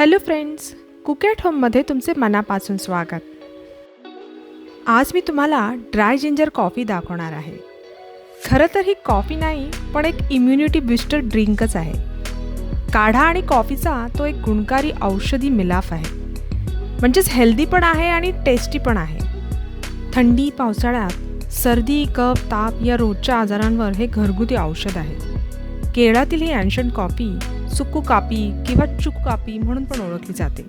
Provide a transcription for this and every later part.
Hello friends, cook at होममध्ये तुमचे मनापासून स्वागत. आज मी तुम्हाला ड्राय जिंजर कॉफी दाखवणार आहे. खरं तर ही कॉफी नाही, पण एक इम्युनिटी बूस्टर ड्रिंकच आहे. काढा आणि कॉफीचा तो एक गुणकारी औषधी मिलाफ आहे. म्हणजेच हेल्दी पण आहे आणि टेस्टी पण आहे. थंडी, पावसाळ्यात सर्दी, कफ, ताप या रोजच्या आजारांवर हे घरगुती औषध आहे. केरळातील ही अँशंट कॉफी सुक्कू कापी किंवा चुक्कू कापी म्हणून पण ओळखली जाते.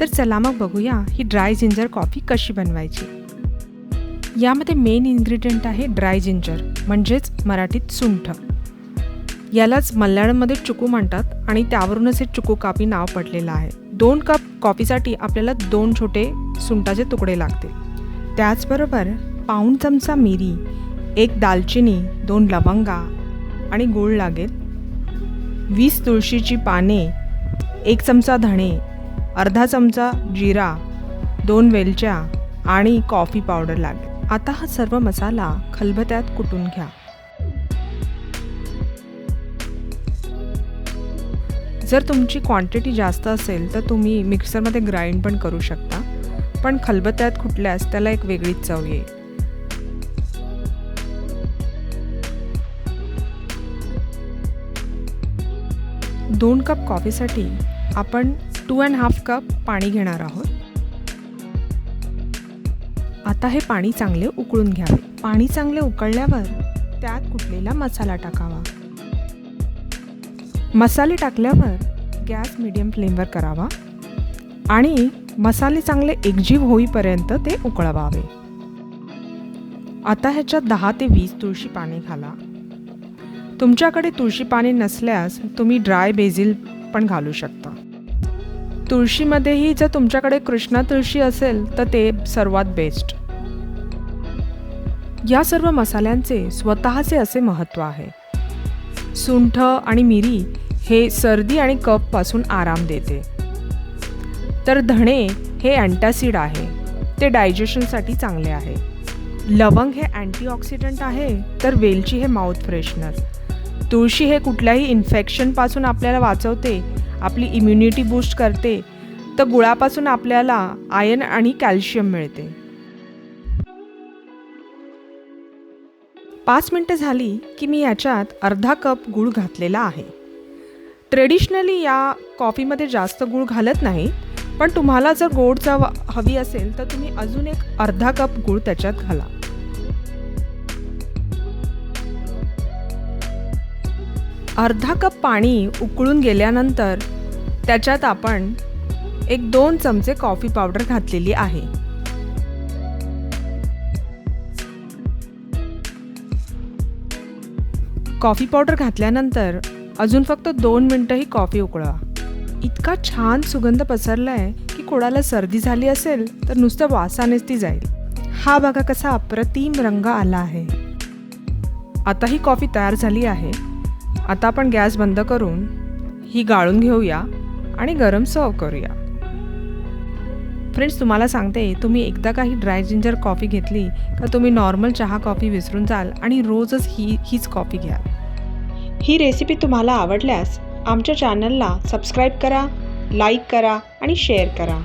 तर चला मग बघूया ही ड्राय जिंजर कॉफी कशी बनवायची. यामध्ये मेन इन्ग्रेडियंट आहे ड्राय जिंजर, म्हणजेच मराठीत सुंठ. यालाच मल्याळममध्ये चुकू म्हणतात आणि त्यावरूनच हे चुकू कापी नाव पडलेलं आहे. 2 कप कॉफीसाठी आपल्याला 2 छोटे सुंठाचे तुकडे लागतील. त्याचबरोबर पाऊण चमचा मिरी, 1 दालचिनी, 2 लवंगा आणि गूळ लागेल. 20 तुळशीची पाने, 1 चमचा धणे, अर्धा चमचा जिरा, 2 वेलच्या आणि कॉफी पावडर लागेल. आता हा सर्व मसाला खलबत्त्यात कुटून घ्या. जर तुमची क्वांटिटी जास्त असेल तर तुम्ही मिक्सरमध्ये ग्राइंड पण करू शकता, पण खलबत्त्यात कुटल्यास त्याला एक वेगळीच चव येईल. दोन कप कॉफीसाठी आपण 2.5 कप पाणी घेणार आहोत. आता हे पाणी चांगले उकळून घ्यावे. पाणी चांगले उकळल्यावर त्यात कुटलेला मसाला टाकावा. मसाले टाकल्यावर गॅस मीडियम फ्लेमवर करावा आणि मसाले चांगले एकजीव होईपर्यंत ते उकळवावे. आता ह्याच्यात 10 ते 20 तुळशी पाने घाला. तुमच्याकडे तुळशी पाने नसल्यास तुम्ही ड्राय बेसिल पण घालू शकता. तुळशीमध्येही जर तुमच्याकडे कृष्णा तुळशी असेल तर ते सर्वात बेस्ट. या सर्व मसाल्यांचे स्वतःचे असे महत्त्व आहे. सुंठ आणि मिरी हे सर्दी आणि कफपासून आराम देते, तर धणे हे अँटासिड आहे, ते डायजेशनसाठी चांगले आहे. लवंग हे अँटीऑक्सिडंट आहे, तर वेलची हे माउथ फ्रेशनर. तुळशी हे कुठल्याही इन्फेक्शनपासून आपल्याला वाचवते, आपली इम्युनिटी बूस्ट करते, तर गुळापासून आपल्याला आयर्न आणि कॅल्शियम मिळते. 5 मिनटं झाली की मी याच्यात अर्धा कप गूळ घातलेला आहे. ट्रेडिशनली या कॉफीमध्ये जास्त गूळ घालत नाही, पण तुम्हाला जर गोड चव हवी असेल तर तुम्ही अजून एक अर्धा कप गूळ त्याच्यात घाला. अर्धा कप पाणी उकळून गेल्यानंतर त्याच्यात आपण 1-2 चमचे कॉफी पावडर घातलेली आहे. कॉफी पावडर घातल्यानंतर अजून फक्त 2 मिनटं ही कॉफी उकळवा. इतका छान सुगंध पसरलाय की कोणाला सर्दी झाली असेल तर नुसतं वासानेच ती जाईल. हा बघा कसा अप्रतिम रंग आला आहे. आता ही कॉफी तयार झाली आहे. आता आपण गॅस बंद करून ही गाळून घेऊया आणि गरम सर्व करूया. फ्रेंड्स, तुम्हाला सांगते, तुम्ही एकदा काही ड्राय जिंजर कॉफी घेतली का तुम्ही नॉर्मल चहा कॉफी विसरून जाल आणि रोजच हीच कॉफी घ्या. ही रेसिपी तुम्हाला आवडल्यास आमच्या चॅनलला सबस्क्राईब करा, लाईक करा आणि शेअर करा.